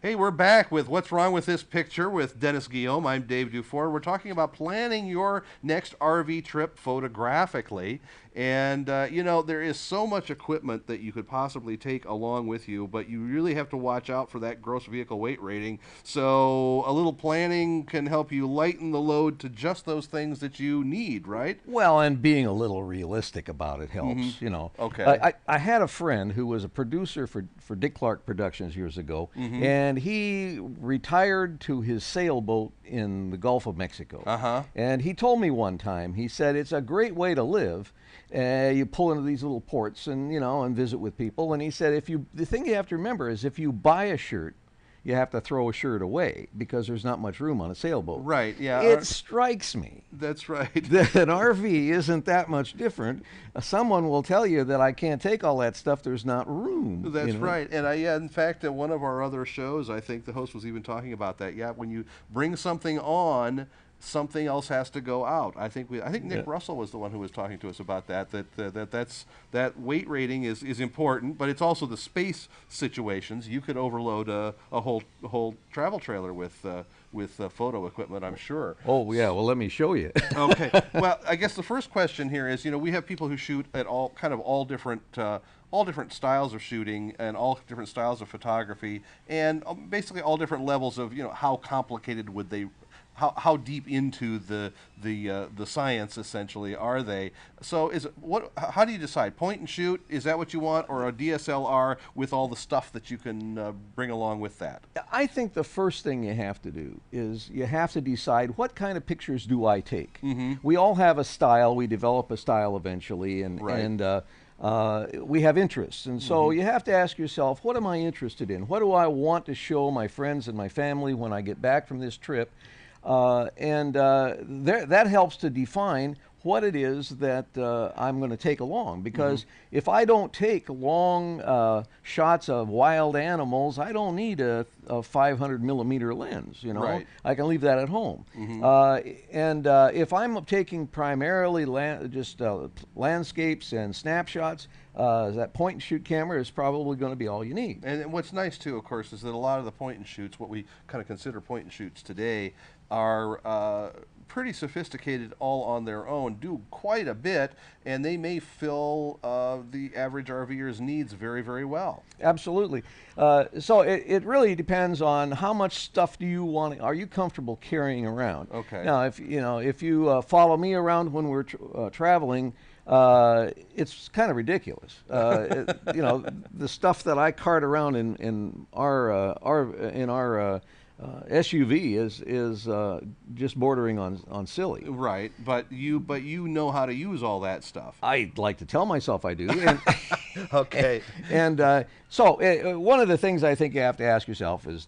Hey, we're back with What's Wrong with This Picture with Dennis Guillaume. I'm Dave Dufour. We're talking about planning your next RV trip photographically. And, you know, there is so much equipment that you could possibly take along with you, but you really have to watch out for that gross vehicle weight rating. So a little planning can help you lighten the load to just those things that you need, right? Well, and being a little realistic about it helps, you know. Okay. I had a friend who was a producer for Dick Clark Productions years ago, and he retired to his sailboat in the Gulf of Mexico. And he told me one time, he said, it's a great way to live. You pull into these little ports and, you know, and visit with people. And he said, the thing you have to remember is if you buy a shirt, you have to throw a shirt away because there's not much room on a sailboat. Right, yeah. It strikes me. That's right. That an RV isn't that much different. Someone will tell you that I can't take all that stuff. There's not room. That's you know? right. And in fact, at one of our other shows, I think the host was even talking about that. Yeah, when you bring something on, something else has to go out. I think Nick Russell was the one who was talking to us about that. That weight rating is important, but it's also the space situations. You could overload a whole travel trailer with photo equipment, I'm sure. Oh yeah, well let me show you. Okay. Well, I guess the first question here is, you know, we have people who shoot at all different styles of shooting and all different styles of photography, and basically all different levels of, you know, how complicated would they. How deep into the science essentially are they? So how do you decide? Point and shoot, is that what you want, or a DSLR with all the stuff that you can bring along with that? I think the first thing you have to do is you have to decide what kind of pictures do I take. We all have a style. We develop a style eventually, and we have interests, and so you have to ask yourself, what am I interested in? What do I want to show my friends and my family when I get back from this trip? That helps to define what it is that I'm going to take along, because if I don't take long shots of wild animals, I don't need a 500 millimeter lens, you know. Right. I can leave that at home. If I'm taking primarily landscapes and snapshots, that point and shoot camera is probably going to be all you need. And what's nice too, of course, is that a lot of the point and shoots, what we kind of consider point and shoots today, are pretty sophisticated all on their own, do quite a bit, and they may fill the average RVer's needs very, very well. Absolutely. So it really depends on how much stuff do you want. Are you comfortable carrying around? Okay. Now, if you follow me around when we're traveling, it's kind of ridiculous. You know, the stuff that I cart around in our SUV is just bordering on silly. Right, but you know how to use all that stuff. I'd like to tell myself I do. Okay. So one of the things I think you have to ask yourself is,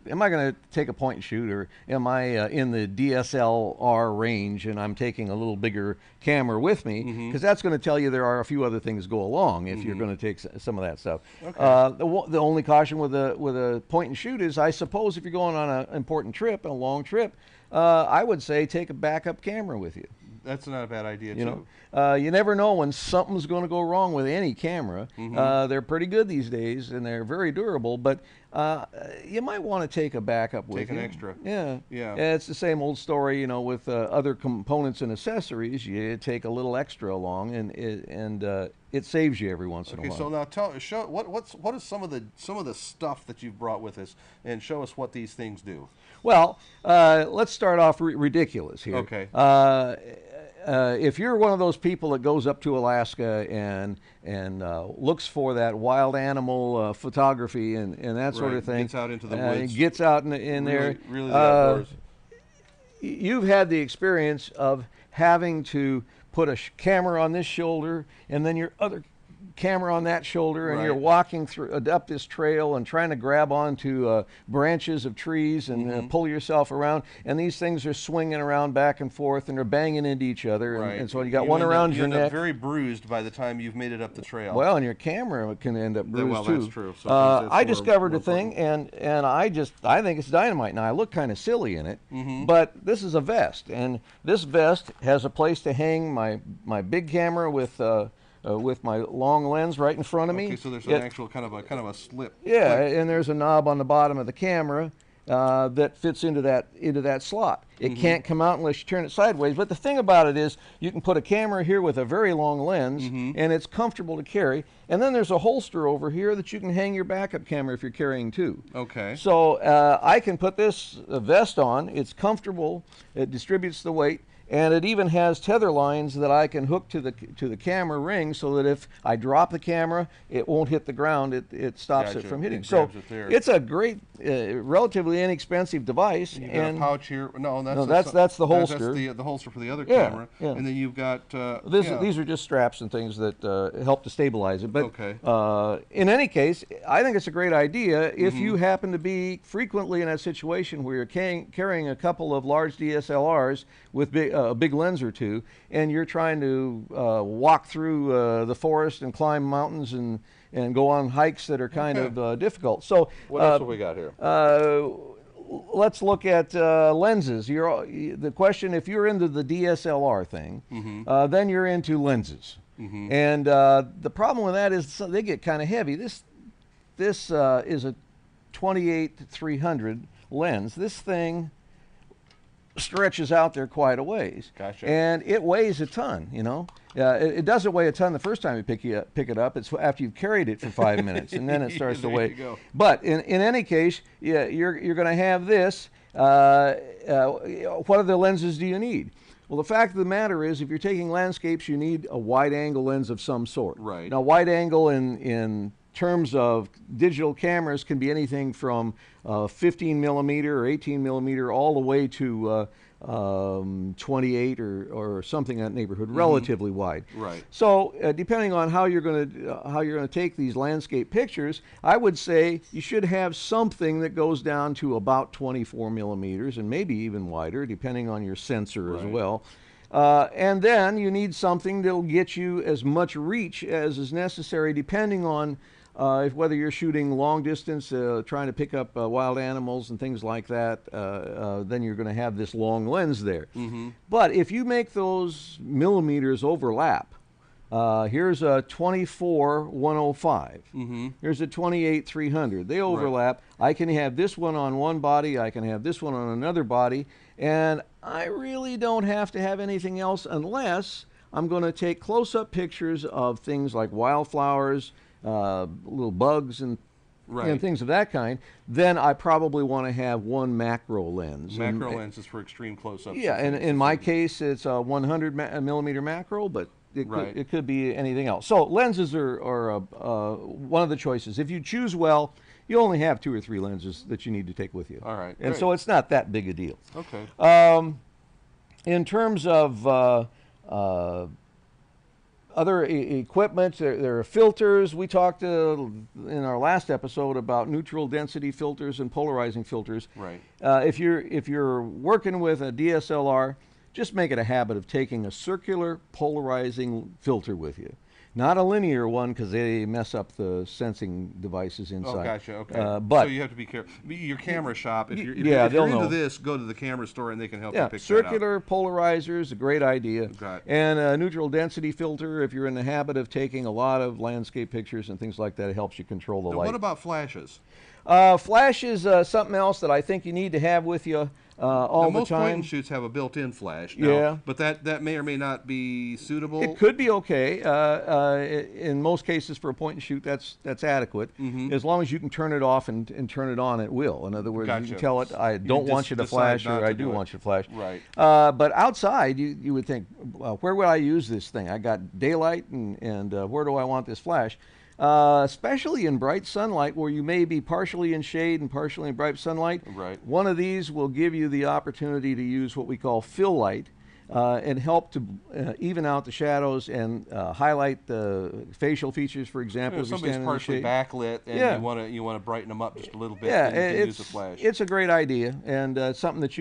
am I going to take a point and shoot, or am I in the DSLR range and I'm taking a little bigger camera with me? Because that's going to tell you there are a few other things go along if you're going to take some of that stuff. Okay. The only caution with a point and shoot is, I suppose, if you're going on an important trip, a long trip, I would say take a backup camera with you. That's not a bad idea, you too. know, you never know when something's going to go wrong with any camera. They're pretty good these days, and they're very durable, but you might want to take a backup with you. Take an extra. Yeah. Yeah. It's the same old story, you know, with other components and accessories. You take a little extra along, and it saves you every once in a while. Okay, so now what is some of the stuff that you've brought with us, and show us what these things do. Well, let's start off ridiculous here. Okay. If you're one of those people that goes up to Alaska and looks for that wild animal photography and that sort of thing, gets out into the woods, gets out in there, really outdoors. You've had the experience of having to put a camera on this shoulder and then your other camera on that shoulder, and you're walking through up this trail and trying to grab onto branches of trees and pull yourself around, and these things are swinging around back and forth and they're banging into each other, and so you got one around your neck. You end up very bruised by the time you've made it up the trail. Well, and your camera can end up bruised too. That's true. So I discovered a thing, and I think it's dynamite. Now I look kind of silly in it, but this is a vest, and this vest has a place to hang my big camera with with my long lens right in front of me. Okay, so there's an actual kind of a slip. Yeah, clip. and there's a knob on the bottom of the camera that fits into that slot. It can't come out unless you turn it sideways. But the thing about it is, you can put a camera here with a very long lens, and it's comfortable to carry. And then there's a holster over here that you can hang your backup camera if you're carrying two. Okay. So I can put this vest on. It's comfortable. It distributes the weight. And it even has tether lines that I can hook to the camera ring, so that if I drop the camera, it won't hit the ground. It stops it from hitting. It So grabs it there. it's a great, relatively inexpensive device. You got a pouch here. No, that's the holster. That's the holster for the other Yeah, camera. yeah. And then you've got These are just straps and things that help to stabilize it. But Okay. in any case, I think it's a great idea if you happen to be frequently in that situation where you're carrying a couple of large DSLRs with a big lens or two, and you're trying to walk through the forest and climb mountains and go on hikes that are kind of difficult. So What else have we got here? let's look at lenses. The question, if you're into the DSLR thing, then you're into lenses. And the problem with that is they get kind of heavy. This is a 28-300 lens. This thing stretches out there quite a ways. Gotcha. And it weighs a ton, you know. It doesn't weigh a ton the first time you pick it up. It's after you've carried it for 5 minutes, and then it starts to There weigh. you go. But in any case, yeah, you're going to have this. What other lenses do you need? Well, the fact of the matter is, if you're taking landscapes, you need a wide-angle lens of some sort. Right. Now, wide-angle in terms of digital cameras can be anything from 15 millimeter or 18 millimeter all the way to 28 or something in that neighborhood, relatively wide. Right. So depending on how you're going to take these landscape pictures, I would say you should have something that goes down to about 24 millimeters and maybe even wider, depending on your sensor as well. And then you need something that'll get you as much reach as is necessary, depending on whether you're shooting long distance, trying to pick up wild animals and things like that. Then you're going to have this long lens there. But if you make those millimeters overlap, here's a 24-105. Here's a 28-300. They overlap. I can have this one on one body. I can have this one on another body. And I really don't have to have anything else unless I'm going to take close-up pictures of things like wildflowers, little bugs and things of that kind. Then I probably want to have one macro lens. Macro lens is for extreme close-ups. Yeah, and in my case, it's a 100 millimeter macro, but it could be anything else. So lenses are one of the choices. If you choose well, you only have 2 or 3 lenses that you need to take with you. All right, and great. so it's not that big a deal. Okay. In terms of other equipment, there are filters. We talked in our last episode about neutral density filters and polarizing filters. Right. If you're working with a DSLR, just make it a habit of taking a circular polarizing filter with you. Not a linear one, because they mess up the sensing devices inside. Oh, gotcha. Okay. But so you have to be careful. Your camera shop, if you're they'll into know. this, go to the camera store and they can help you pick that circular polarizer is a great idea. Got it. And a neutral density filter, if you're in the habit of taking a lot of landscape pictures and things like that, it helps you control the Now, light. what about flashes? Flash is something else that I think you need to have with you all the Most time. point and shoots have a built-in flash. Now, Yeah. But that may or may not be suitable. It could be okay. In most cases, for a point and shoot, that's adequate. As long as you can turn it off and turn it on, it will. In other words, you Gotcha. can tell it, I don't want you to decide flash, not or I to do do it. want you to flash. Right. But outside, you would think, where would I use this thing? I got daylight, and where do I want this flash? Especially in bright sunlight, where you may be partially in shade and partially in bright sunlight. Right. One of these will give you the opportunity to use what we call fill light, and help to even out the shadows and highlight the facial features, for example. If if you somebody's stand in the partially shade. backlit and Yeah. you want to brighten them up just a little bit, Yeah, then you can use a flash. it's a great idea, and something that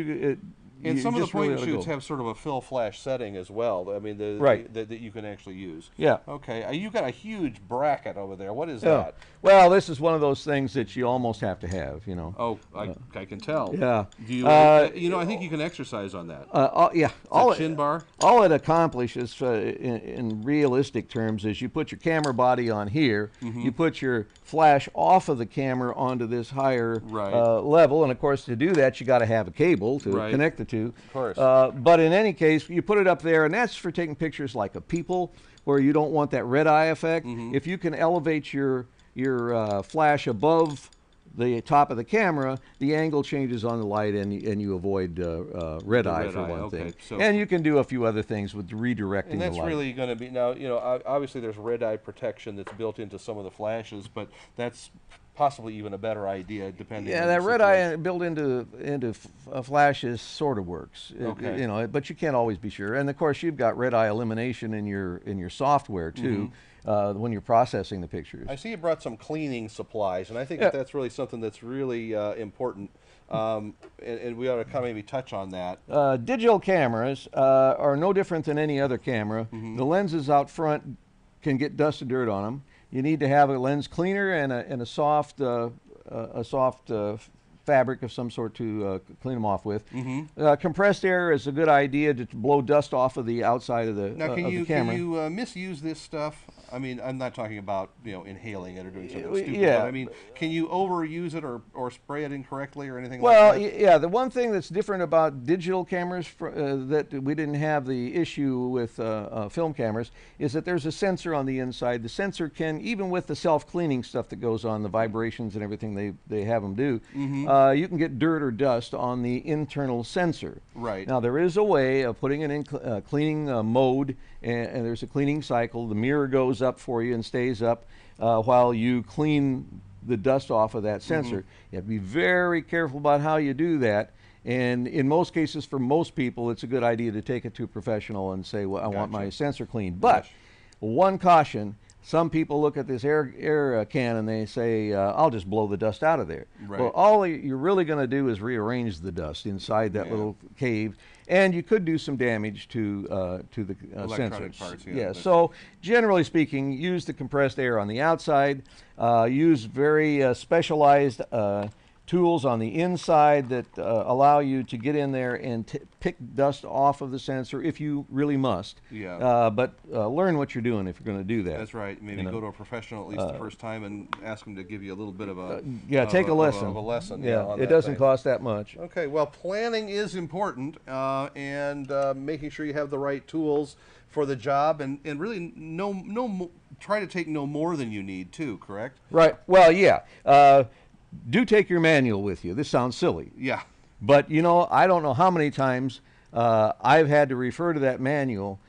And you some of the just really point and ought to shoots go. have sort of a fill flash setting as well. I mean, Right. that you can actually use. Yeah. Okay. You've got a huge bracket over there. What is Yeah. that? Well, this is one of those things that you almost have to have, you know. Oh, I can tell. Yeah. Do you? I think you can exercise on that. Yeah. Is that chin bar? All it accomplishes in realistic terms is you put your camera body on here, you put your flash off of the camera onto this higher Right. level, and of course to do that you got to have a cable to Right. connect the two. Of course. But in any case, you put it up there, and that's for taking pictures like of people where you don't want that red eye effect. If you can elevate your flash above the top of the camera, the angle changes on the light, and you avoid red eye red for eye, one okay. thing. So- And you can do a few other things with redirecting And that's the light. really going to be now. Obviously there's red eye protection that's built into some of the flashes, but that's possibly even a better idea depending. Yeah, on that the red situation. eye built into flashes sort of works. Okay. But you can't always be sure. And of course, you've got red eye elimination in your software too when you're processing the pictures. I see you brought some cleaning supplies, and I think Yeah. that's really something that's really important. And we ought to kind of maybe touch on that. Digital cameras are no different than any other camera. The lenses out front can get dust and dirt on them. You need to have a lens cleaner and a soft fabric of some sort to clean them off with. Compressed air is a good idea to blow dust off of the outside of the, Now, of the camera. can you misuse this stuff? I mean, I'm not talking about inhaling it or doing something stupid. Yeah. But I mean, can you overuse it or spray it incorrectly or anything Well, like that? yeah, the one thing that's different about digital cameras that we didn't have the issue with film cameras is that there's a sensor on the inside. The sensor can, even with the self-cleaning stuff that goes on, the vibrations and everything they have them do, you can get dirt or dust on the internal sensor. Right. Now, there is a way of putting it in cleaning mode, and there's a cleaning cycle. The mirror goes up for you and stays up while you clean the dust off of that sensor. You have to be very careful about how you do that. And in most cases, for most people, it's a good idea to take it to a professional and say, well, I want my sensor cleaned. But one caution, some people look at this air can and they say, I'll just blow the dust out of there. Right. Well, all you're really going to do is rearrange the dust inside that little cave, and you could do some damage to the Electronic sensors. parts, yeah, Yeah. but- So generally speaking, use the compressed air on the outside. Use very specialized tools on the inside that allow you to get in there and pick dust off of the sensor if you really must. Yeah. But learn what you're doing if you're going to do that. That's right. Maybe go to a professional at least the first time and ask them to give you a little bit of a take a lesson. Of a lesson. Yeah, on it that doesn't thing. cost that much. Okay, well, planning is important, and making sure you have the right tools for the job, and really try to take no more than you need too. Correct? Right. Well, yeah. Do take your manual with you. This sounds silly, Yeah. but I don't know how many times I've had to refer to that manual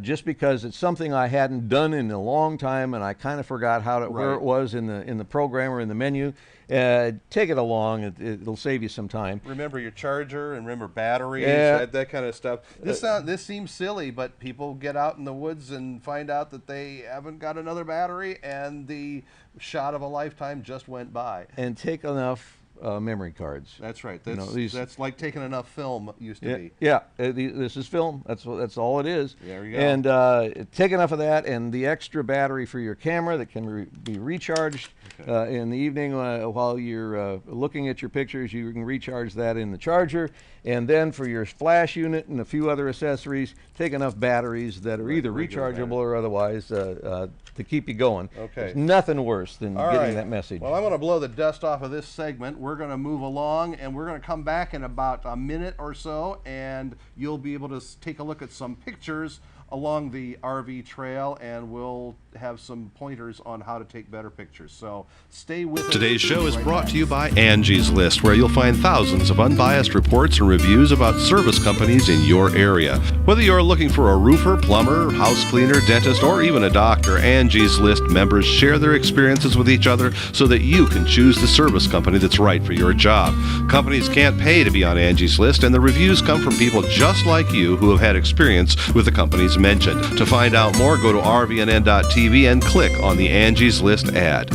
just because it's something I hadn't done in a long time, and I kind of forgot where it was in the program or in the menu. Take it along; it'll save you some time. Remember your charger and remember batteries, Yeah. that kind of stuff. This seems silly, but people get out in the woods and find out that they haven't got another battery, and the shot of a lifetime just went by. And take enough memory cards. That's right. You That's know, that's like taking enough film used to be. Yeah, this is film. That's all it is. There you go. And take enough of that, and the extra battery for your camera that can be recharged in the evening while you're looking at your pictures. You can recharge that in the charger, and then for your flash unit and a few other accessories, take enough batteries that are either regular rechargeable or otherwise to keep you going. Okay. There's nothing worse than All getting right. that message. Well, I'm going to blow the dust off of this segment. We're going to move along, and we're going to come back in about a minute or so, and you'll be able to take a look at some pictures along the RV trail, and we'll have some pointers on how to take better pictures. So stay with us. Today's show is brought to you by Angie's List, where you'll find thousands of unbiased reports and reviews about service companies in your area. Whether you're looking for a roofer, plumber, house cleaner, dentist, or even a doctor, Angie's List members share their experiences with each other so that you can choose the service company that's right for your job. Companies can't pay to be on Angie's List, and the reviews come from people just like you who have had experience with the companies mentioned. To find out more, go to rvnn.tv and click on the Angie's List ad.